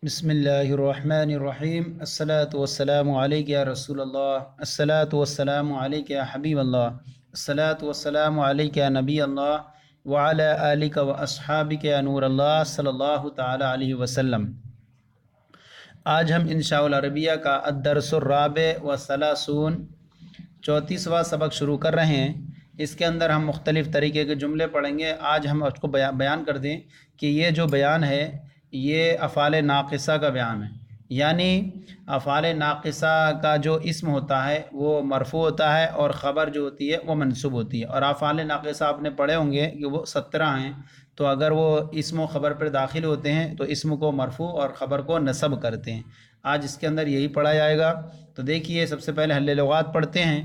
بسم اللہ الرحمن الرحیم الصلاۃ والسلام علیک یا رسول اللہ الصلاۃ والسلام علیک یا حبیب اللہ الصلاۃ والسلام علیک یا نبی اللہ وعلی آلک و اصحابک یا نور اللہ صلی اللہ تعالی علیہ وسلم۔ آج ہم انشاء العربیہ کا الدرس الرابع والثلاثون 34واں سبق شروع کر رہے ہیں۔ اس کے اندر ہم مختلف طریقے کے جملے پڑھیں گے۔ آج ہم اس کو بیان کر دیں کہ یہ جو بیان ہے یہ افعال ناقصہ کا بیان ہے، یعنی افعال ناقصہ کا جو اسم ہوتا ہے وہ مرفوع ہوتا ہے اور خبر جو ہوتی ہے وہ منصوب ہوتی ہے، اور افعال ناقصہ آپ نے پڑھے ہوں گے کہ وہ 17 ہیں، تو اگر وہ اسم و خبر پر داخل ہوتے ہیں تو اسم کو مرفوع اور خبر کو نصب کرتے ہیں۔ آج اس کے اندر یہی پڑھا جائے گا۔ تو دیکھیے، سب سے پہلے حل لغات پڑھتے ہیں۔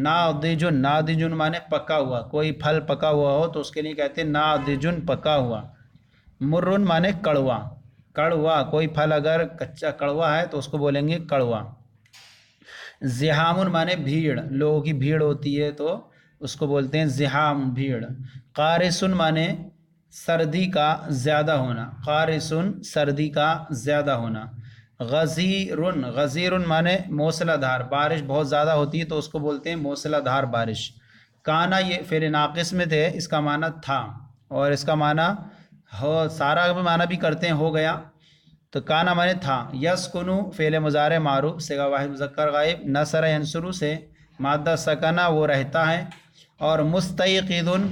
ناضجن، ناضجن مانے پکا ہوا، کوئی پھل پکا ہوا ہو تو اس کے لیے کہتے ہیں ناضجن، پکا ہوا۔ مرن مانے کڑوا، کڑوا، کوئی پھل اگر کچا کڑوا ہے تو اس کو بولیں گے کڑوا۔ زحام مانے بھیڑ، لوگوں کی بھیڑ ہوتی ہے تو اس کو بولتے ہیں زحام، بھیڑ۔ قارسن مانے سردی کا زیادہ ہونا، قارسن سردی کا زیادہ ہونا۔ غزیرن، غزیرن مانے موسلا دھار، بارش بہت زیادہ ہوتی ہے تو اس کو بولتے ہیں موسلا دھار بارش۔ کانا یہ فعل ناقص میں تھے، اس کا معنی تھا، اور اس کا معنی ہو، سارا بھی معنی بھی کرتے ہیں ہو گیا، تو کانا مانے تھا۔ یسکنو فعل مضارع معروف صیغہ واحد مذکر غائب، نصر ینصرو سے مادہ سکنا وہ رہتا ہے، اور مستیقظن،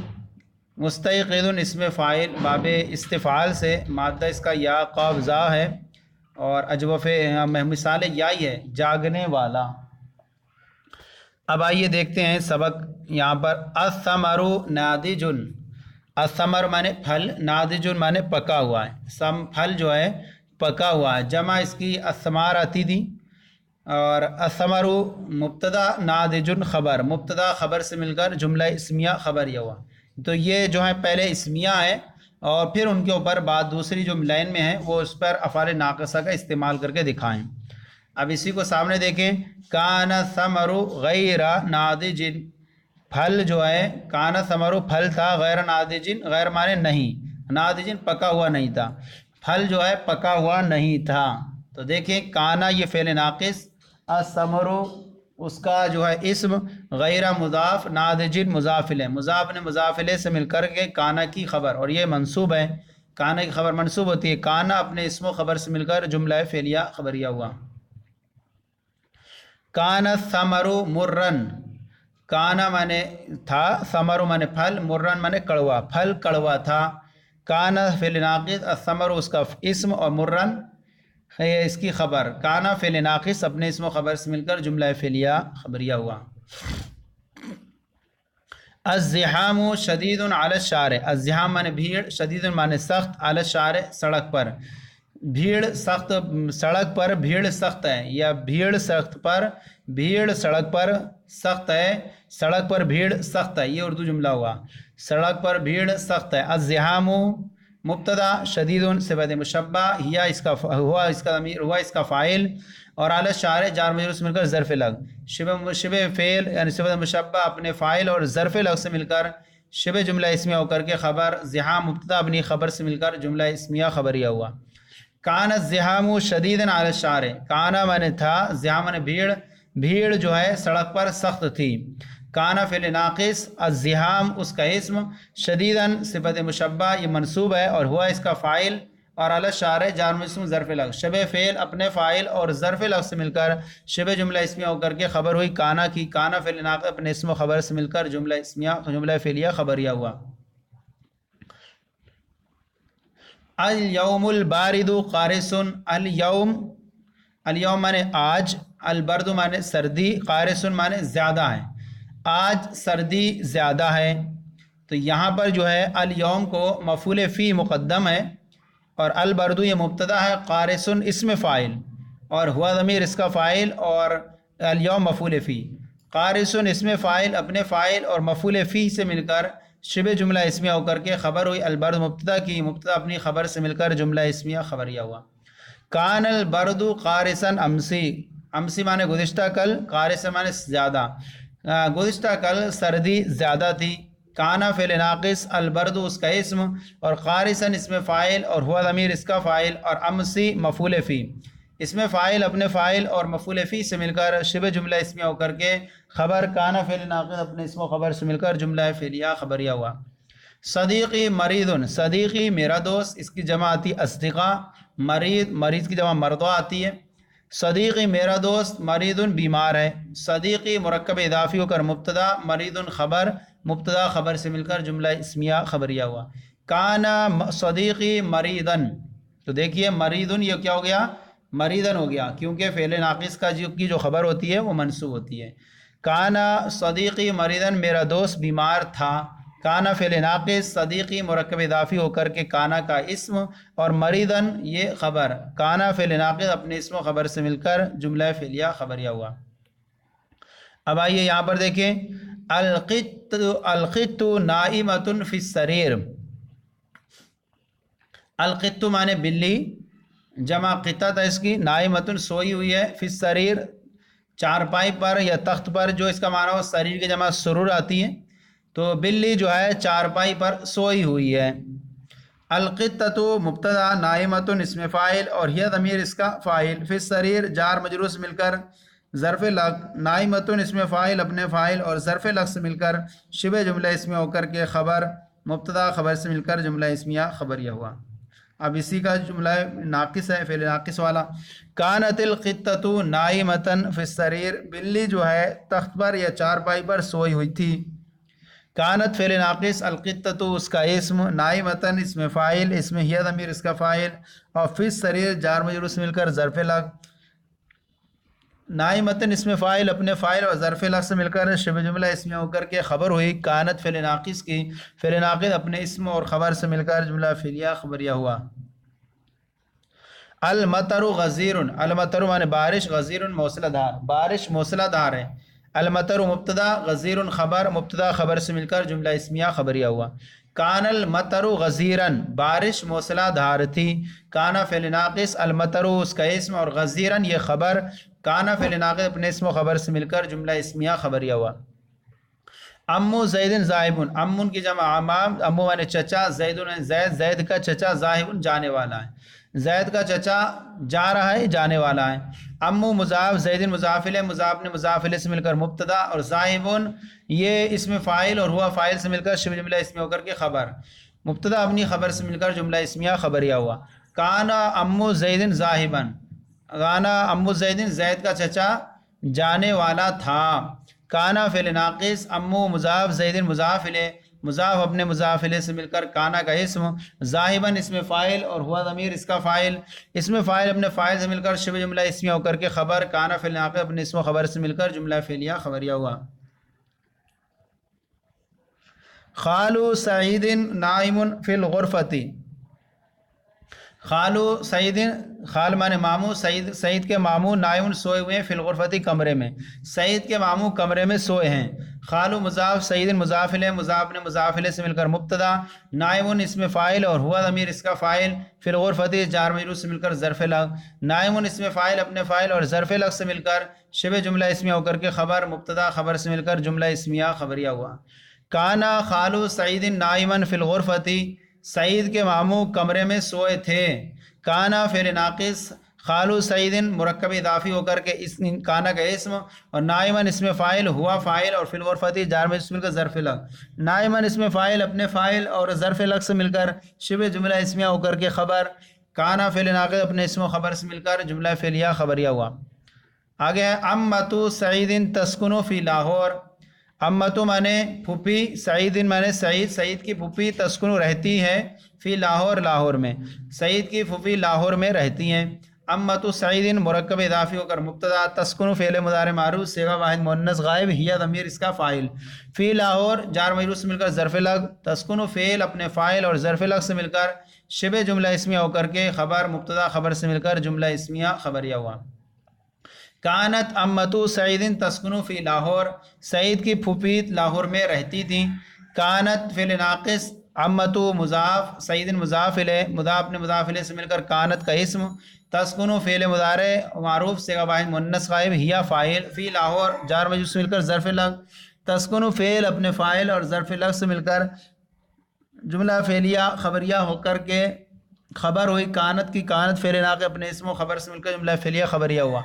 مستیقظن اسم فاعل باب استفعال سے مادہ اس کا یا قاف زا ہے، اور اجوف مثال یائی ہے، جاگنے والا۔ اب آئیے دیکھتے ہیں سبق یہاں پر۔ الثمر ناضج، الثمر مانے پھل، ناضج مانے پکا ہوا ہے، سم پھل جو ہے پکا ہوا ہے، جمع اس کی الثمار آتی تھی، اور الثمر مبتدا، ناضج خبر، مبتدا خبر سے مل کر جملہ اسمیہ خبریہ ہوا، تو یہ جو ہے پہلے اسمیہ ہے اور پھر ان کے اوپر بات دوسری جو لائن میں ہے وہ اس پر افعال ناقصہ کا استعمال کر کے دکھائیں۔ اب اسی کو سامنے دیکھیں۔ کان الثمر غیر ناضج، پھل جو ہے کان ثمر پھل تھا، غیر ناضج، غیر مانے نہیں، ناضج پکا ہوا نہیں تھا، پھل جو ہے پکا ہوا نہیں تھا۔ تو دیکھیں کانا یہ فعل ناقص، الثمر اس کا جو ہے اسم، غیر مضاف، ناضج مضاف الیہ، مضاف نے مضاف الیہ سے مل کر کے کانا کی خبر، اور یہ منصوب ہے، کانا کی خبر منصوب ہوتی ہے، کانا اپنے اسم و خبر سے مل کر جملہ فعلیہ خبریہ ہوا۔ کان الثمر مرن، کانا مانے تھا، ثمر مانے پھل، مرن مانے کڑوا، پھل کڑوا تھا۔ کانا فعل ناقص، الثمر اس کا اسم، اور مرن ہے اس کی خبر۔ کانا فعل ناقص اپنے اسم و خبر سے مل کر جملہ فعلیہ خبریہ ہوا۔ الزحام شدید علی الشارع، الزحام مانے بھیڑ، شدید مانے سخت، علی الشارع سڑک پر، بھیڑ سخت، سڑک پر بھیڑ سخت ہے، یا بھیڑ سخت پر، بھیڑ سڑک پر سخت ہے، سڑک پر بھیڑ سخت ہے، یہ اردو جملہ ہوا، سڑک پر بھیڑ سخت ہے۔ الزحام مبتدا، شدید صفت مشبہ، ہیا اس کا ہوا، اس کا ضمیر ہوا اس کا فاعل، اور علی الشارع جار مجرور سے مل کر ظرف لگ، شبہ فعل یعنی صفت مشبہ اپنے فاعل اور ظرف لگ سے مل کر شبہ جملہ اسمیہ ہو کر کے خبر، زحام مبتدا اپنی خبر سے مل کر جملہ اسمیہ خبریہ ہوا۔ کان الزحام شدیدا علی الشارع، کانا مانے تھا، زحام مانے بھیڑ، بھیڑ جو ہے سڑک پر سخت تھی۔ کانا فعل ناقص، الزحام اس کا اسم، شدیداً صفت مشبہ یہ منصوب ہے اور ہوا اس کا فاعل، اور علی الشارع جار مجرور ظرف لگ، شبہ فعل اپنے فاعل اور ظرف لگ سے مل کر شبہ جملہ اسمیہ ہو کر کے خبر ہوئی کانا کی، کانا فعل ناقص اپنے اسم و خبر سے مل کر جملہ اسمیہ جملہ فعلیہ خبریہ ہوا۔ الیوم البارد قارس، الیوم، الیوم مانے آج، البرد مانے سردی، قارس مانے زیادہ ہے، آج سردی زیادہ ہے۔ تو یہاں پر جو ہے الیوم کو مفعول فی مقدم ہے، اور البرد یہ مبتدا ہے، قارس اسم فاعل، اور ہوا ضمیر اس کا فاعل، اور الیوم مفعول فی، قارس اسم فاعل اپنے فاعل اور مفعول فی سے مل کر شبہ جملہ اسمیہ ہو کر کے خبر ہوئی البرد مبتدا کی، مبتدا اپنی خبر سے مل کر جملہ اسمیہ خبریہ ہوا۔ کان البرد قارسا امسی، امسی مانے گزشتہ کل، قارس مانے زیادہ، گزشتہ کل سردی زیادہ تھی، کانا فعل ناقص، البرد اس کا اسم، اور قارسن اس میں فاعل، اور ہوا ضمیر اس کا فاعل، اور امسی مفعول فی، اس میں فاعل اپنے فاعل اور مفعول فی سے مل کر شبہ جملہ اسمیہ ہو کر کے خبر کانا فعل ناقص اپنے اسم و خبر سے مل کر جملہ فعلیہ خبریہ ہوا۔ صدیقی مریضن، صدیقی میرا دوست، اس کی جمع آتی اصدقاء، مریض کی جمع مرضى آتی ہے۔ صدیقی میرا دوست، مریضن بیمار ہے۔ صدیقی مرکب اضافی ہو کر مبتدا، مریضن خبر، مبتدا خبر سے مل کر جملہ اسمیہ خبریہ ہوا۔ کانا صدیقی مریضن، تو دیکھیے مریضن یہ کیا ہو گیا؟ مریضن ہو گیا، کیونکہ فعل ناقص کی جو خبر ہوتی ہے وہ منصوب ہوتی ہے۔ کانا صدیقی مریضن، میرا دوست بیمار تھا۔ کانا فعل ناقص، صدیقی مرکب اضافی ہو کر کے کانا کا اسم، اور مریضن یہ خبر، کانا فعل ناقص اپنے اسم و خبر سے مل کر جملہ فعلیہ خبریہ ہوا۔ اب آئیے یہاں پر دیکھیں، القط نائمۃ فی السریر۔ القط مانے بلی، جمع قطہ تھا اس کی، نائمۃ سوئی ہوئی ہے، فی السریر چارپائی پر یا تخت پر، جو اس کا معنی ہو سریر کی جمع سرور آتی ہے، تو بلی جو ہے چارپائی پر سوئی ہوئی ہے۔ القطۃ مبتدا، نائمۃ اسم فاعل، اور یہ ضمیر اس کا فاعل، فی السریر جار مجرور سے مل کر ظرف لغ، نائمۃ اسم فاعل اپنے فاعل اور ظرف لغ سے مل کر شبہ جملہ اسمیہ ہو کر کے خبر، مبتدا خبر سے مل کر جملہ اسمیہ خبریہ ہوا۔ اب اسی کا جملہ ناقص ہے، فعل ناقص والا، کانت القطۃ نائمۃ فی السریر، بلی جو ہے تخت پر یا چارپائی پر سوئی ہوئی تھی۔ کانت فعل ناقص، القطۃ اس کا اسم، نائمۃ اسم فاعل، اس میں یہ ضمیر اس کا فاعل، اور فی السریر جار مجرور سے مل کر ظرف لغ، نائمۃ اسم فاعل اپنے فاعل اور ظرف لغ سے مل کر شبہ جملہ اسمیہ ہو کر کے خبر ہوئی کانت فعل ناقص کی، فعل ناقص اپنے اسم اور خبر سے مل کر جملہ فعلیہ خبریہ ہوا۔ المطر غزیر، المطر مانے بارش، غزیر موصلہ دار، بارش موصلہ دار ہے۔ المطر مبتدا، غزیر خبر، مبتدا خبر سے مل کر جملہ اسمیہ خبریہ ہوا۔ کان المطر غزیرن، بارش موصلہ دھار تھی۔ کانا فعل ناقص، المطر اس کا اسم، اور غزیرن یہ خبر، کانا فعل ناقص اپنے اسم و خبر سے مل کر جملہ اسمیہ خبریہ ہوا۔ امو زیدن ذاہبن، امن کی جمع امام، امو مانے چچا، زیدن زید، زید کا چچا، ذاہبن جانے والا ہے، زید کا چچا جا رہا ہے، جانے والا ہے۔ امو مضاف، زیدن مضاف الیہ، مضاف نے مضاف الیہ سے مل کر مبتدا، اور ذاہبن یہ اسم فاعل اور ہوا فاعل سے مل کر شبہ جملہ اسمیہ ہو کر کے خبر، مبتدا اپنی خبر سے مل کر جملہ اسمیہ خبریہ ہوا۔ کانا امو زیدن ذاہبن، کانا امو زیدن زید کا چچا جانے والا تھا۔ کانا فعل ناقص، امو مضاف، زیدن مضاف الیہ، مضاف اپنے مضاف الیہ سے مل کر کانا کا اسم، ذاہبن اسم فاعل اور ہوا ضمیر اس کا فاعل، اسم فاعل اپنے فاعل سے مل کر شبہ جملہ اسمیہ ہو کر کے خبر، کانا فعل ناقص اپنے اسم و خبر سے مل کر جملہ فعلیہ خبریہ ہوا۔ خالو سعید نائم فی الغرفۃ، خالو سعید، خال مانے ماموں، سعید، سعید کے ماموں، نائم سوئے ہوئے ہیں، فی الغرفۃ کمرے میں، سعید کے ماموں کمرے میں سوئے ہیں۔ خالو مضاف، سعید مضاف الیہ، مضاف نے مضاف الیہ سے مل کر مبتدا، نائم اسم فاعل اور ہوا ضمیر اس کا فاعل، فی الغرفۃ جار مجرور سے مل کر ظرف لغ، نائم اسم فاعل اپنے فاعل اور ظرف لغ سے مل کر شبہ جملہ اسمیہ ہو کر کے خبر، مبتدا خبر سے مل کر جملہ اسمیہ خبریہ ہوا۔ کانا خالو سعید نائمن فی الغرفۃ، سعید کے ماموں کمرے میں سوئے تھے۔ کانا فعل ناقص، خالو سعید مرکب اضافی ہو کر کے اس کانا کا اسم، اور نائمن اسم فاعل، ہوا فاعل اور فی الغرفۃ جار مجرور سے مل کر ظرف لغ، نائمن اسم فاعل اپنے فاعل اور ظرف لغ سے مل کر شبہ جملہ اسمیہ ہو کر کے خبر، کانا فعل ناقص اپنے اسم و خبر سے مل کر جملہ فعلیہ خبریہ ہوا۔ آگے ہے امۃ سعید تسکن فی لاہور، امۃ مانے پھوپھی، سعید مانے سعید، سعید کی پھوپھی، تسکن رہتی ہے، فی لاہور لاہور میں، سعید کی پھوپھی لاہور میں رہتی ہیں۔ امۃ سعید مرکب اضافی ہو کر مبتدا، تسکن فعل مضارع معروف صیغہ واحد مؤنث غائب، ہی ضمیر اس کا فاعل، فی لاہور جار مجرور سے مل کر ظرف لغ، تسکن فعل اپنے فاعل اور ظرف لغ سے مل کر شبہ جملہ اسمیہ ہو کر کے خبر، مبتدا خبر سے مل کر جملہ اسمیہ خبریہ ہوا۔ کانت امۃ سعید تسکن فی لاہور، سعید کی پھوپھی لاہور میں رہتی تھی۔ کانت فعل ناقص، امۃ مضاف، سعید مضاف الیہ، مضاف نے مضاف الیہ سے مل کر کانت کا اسم، تسکن فعل مضارع معروف صیغہ واحد مؤنث غائب، ہی فاعل، فی لاہور جار مجرور سے مل کر ظرف لغ، تسکن فعل اپنے فاعل اور ظرف لفظ سے مل کر جملہ فعلیہ خبریہ ہو کر کے خبر ہوئی کانت کی، کانت فعل ناقص اپنے اسم و خبر سے مل کر جملہ فعلیہ خبریہ ہوا۔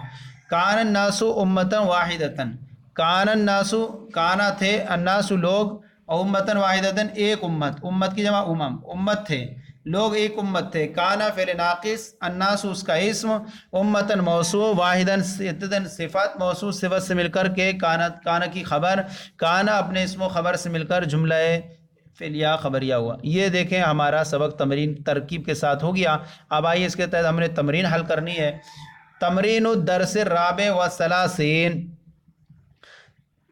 کان الناس امتن واحدتن، کان الناس کانا تھے، الناس لوگ، امتن واحدتن ایک امت، امت کی جمع امت تھے، لوگ ایک امت تھے۔ کانا فعل ناقص، الناس اس کا اسم، امتن موصوف، واحدن صفت، موصوف صفت سے مل کر کے کانا کی خبر، کانا اپنے اسم و خبر سے مل کر جملہ فعلیہ خبریہ ہوا۔ یہ دیکھیں ہمارا سبق تمرین ترکیب کے ساتھ ہو گیا۔ اب آئیے اس کے تحت ہم نے تمرین حل کرنی ہے۔ تمرین الدرس الرابع والثلاثین،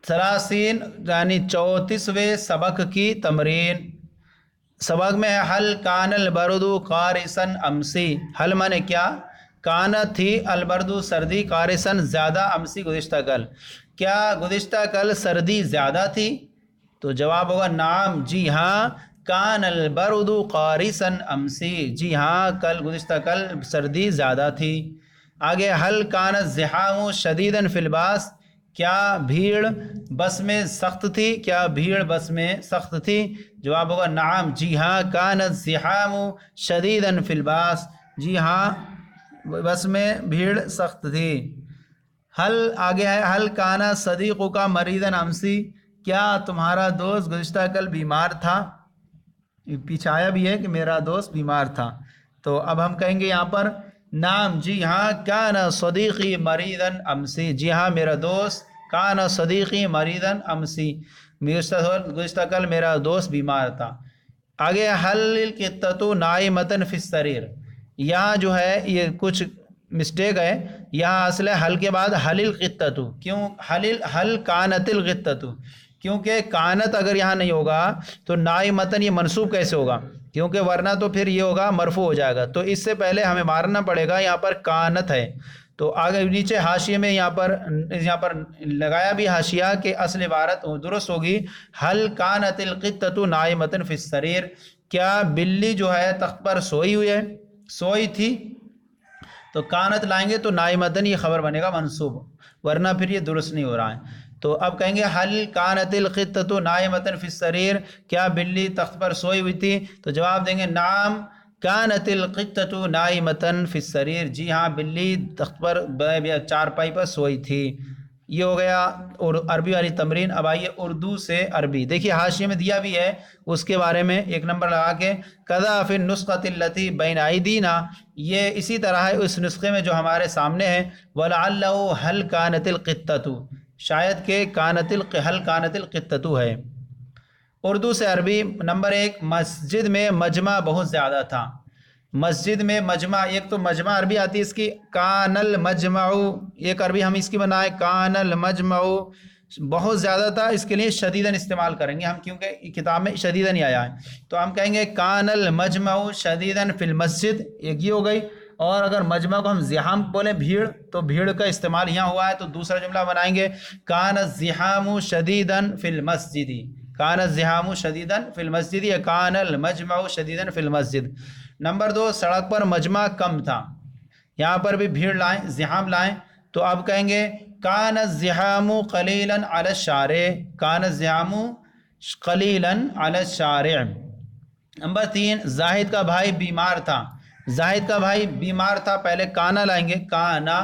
ثلاثین یعنی 34ویں سبق کی تمرین۔ سبق میں حل کان البرد قارسا امسی، حل مانے کیا؟ کانا تھی البرد سردی، قارسا زیادہ، امسی گزشتہ کل، کیا گزشتہ کل سردی زیادہ تھی؟ تو جواب ہوگا نعم، جی ہاں، کان البرد قارسا امسی، جی ہاں کل گزشتہ کل سردی زیادہ تھی۔ آگے حل کان الزحام شدیدا فی الباص، کیا بھیڑ بس میں سخت تھی؟ کیا بھیڑ بس میں سخت تھی؟ جواب ہوگا نعم، جی ہاں، کان الزحام شدیدا فی الباص، جی ہاں بس میں بھیڑ سخت تھی۔ حل آگے ہے حل کانا صدیق کا مریضا امسی، کیا تمہارا دوست گزشتہ کل بیمار تھا؟ پیچھے آیا بھی ہے کہ میرا دوست بیمار تھا، تو اب ہم کہیں گے یہاں پر نعم، جی ہاں، کانا صدیقی مریضا امسی، جی ہاں میرا دوست، کانا صدیقی مریضا امسی، گزشتہ کل میرا دوست بیمار تھا۔ آگے حل القطۃ نائمۃ فی السریر، یہاں جو ہے یہ کچھ مسٹیک ہے، یہاں اصل ہے حل کے بعد حل القطۃ، کیوں حل کانت القطۃ؟ کیونکہ کانت اگر یہاں نہیں ہوگا تو نائمتن یہ منصوب کیسے ہوگا؟ کیونکہ ورنہ تو پھر یہ ہوگا مرفوع ہو جائے گا، تو اس سے پہلے ہمیں مارنا پڑے گا، یہاں پر کانت ہے تو آگے نیچے حاشیے میں یہاں پر لگایا بھی حاشیہ کہ اصل عبارت درست ہوگی حل کانت القطۃ نائمۃ فی السریر، کیا بلی جو ہے تخت پر سوئی ہوئی ہے، سوئی تھی، تو کانت لائیں گے تو نائمتن یہ خبر بنے گا منصوب، ورنہ پھر یہ درست نہیں ہو رہا ہے۔ تو اب کہیں گے حل کانت القطۃ نائمۃ فی السریر، کیا بلی تخت پر سوئی ہوئی تھی؟ تو جواب دیں گے نعم کانت القطۃ نائمۃ فی السریر، جی ہاں بلی تخت پر چارپائی پر سوئی تھی۔ یہ ہو گیا اور عربی والی تمرین۔ اب آئیے اردو سے عربی، دیکھیے حاشیے میں دیا بھی ہے اس کے بارے میں ایک نمبر لگا کے، کذا فی النسخۃ التی بین ایدینا، یہ اسی طرح ہے اس نسخے میں جو ہمارے سامنے ہے، ولعلہ حل کانت القطۃ، شاید کہ حل کانت القطۃ ہے۔ اردو سے عربی نمبر ایک، مسجد میں مجمع بہت زیادہ تھا، مسجد میں مجمع، ایک تو مجمع عربی آتی ہے اس کی کان المجمع، ایک عربی ہم اس کی بنائیں کان المجمع، بہت زیادہ تھا، اس کے لیے شدیداً استعمال کریں گے ہم کیونکہ کتاب میں شدیداً ہی آیا ہے، تو ہم کہیں گے کان المجمع شدیداً فی المسجد، ایک یہ ہو گئی۔ اور اگر مجمع کو ہم زحام بولیں بھیڑ، تو بھیڑ کا استعمال یہاں ہوا ہے، تو دوسرا جملہ بنائیں گے کان الزحام شدیداً فی المسجد، کان الزحام شدیداً فی المسجد یا کان المجمع شدیداً فی المسجد۔ نمبر دو، سڑک پر مجمع کم تھا، یہاں پر بھی بھیڑ لائیں، زحام لائیں، تو اب کہیں گے کان الزحام قلیلا علی الشارع، کان الزحام قلیلا علی الشارع۔ نمبر تین، زاہد کا بھائی بیمار تھا، زاہد کا بھائی بیمار تھا، پہلے کانا لائیں گے، کانا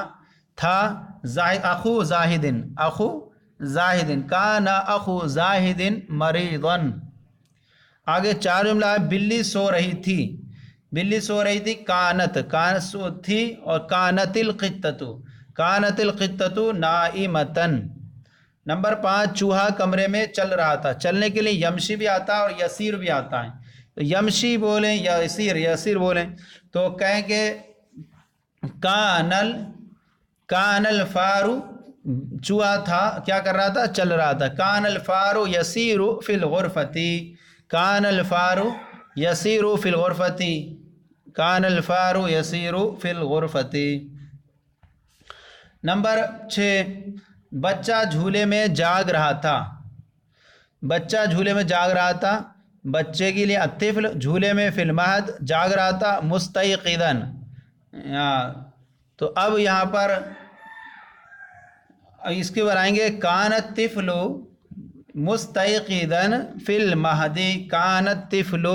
تھا، زاہد اخو زاہدن، اخو زاہدن، کانا اخو زاہدن مریضن۔ آگے چار جملہ ہے، بلی سو رہی تھی، بلی سو رہی تھی، کانت سو تھی، اور کانت القطۃ، کانت القطۃ نائمۃ۔ نمبر پانچ، چوہا کمرے میں چل رہا تھا، چلنے کے لیے یمشی بھی آتا ہے اور یسیر بھی آتا ہے، تو یمشی بولیں یا یسیر بولیں، تو کہیں کہ کان الفار، چوہا تھا کیا کر رہا تھا؟ چل رہا تھا، کان الفار یسیر فی الغرفۃ، کان الفار یسیر فی الغرفۃ، کان الفار یسیر فی الغرفۃ۔ نمبر 6، بچہ جھولے میں جاگ رہا تھا، بچہ جھولے میں جاگ رہا تھا، بچے کے لیے الطفل، جھولے میں فی المہد، جاگ رہا تھا مستيقظا، تو اب یہاں پر اس کے بنائیں گے کان الطفل مستيقظا فی المہدی کانت طفل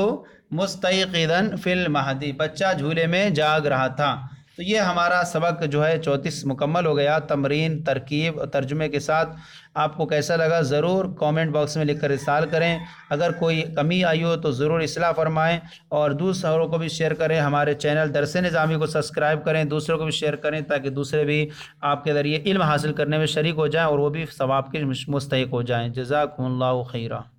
مستيقظا فی المہدی، بچہ جھولے میں جاگ رہا تھا۔ تو یہ ہمارا سبق جو ہے 34 مکمل ہو گیا، تمرین، ترکیب اور ترجمے کے ساتھ۔ آپ کو کیسا لگا ضرور کامنٹ باکس میں لکھ کر ارسال کریں۔ اگر کوئی کمی آئی ہو تو ضرور اصلاح فرمائیں، اور دوسروں کو بھی شیئر کریں۔ ہمارے چینل درس نظامی کو سبسکرائب کریں، دوسروں کو بھی شیئر کریں، تاکہ دوسرے بھی آپ کے ذریعے علم حاصل کرنے میں شریک ہو جائیں اور وہ بھی ثواب کے مستحق ہو جائیں۔ جزاکم اللہ خیرہ۔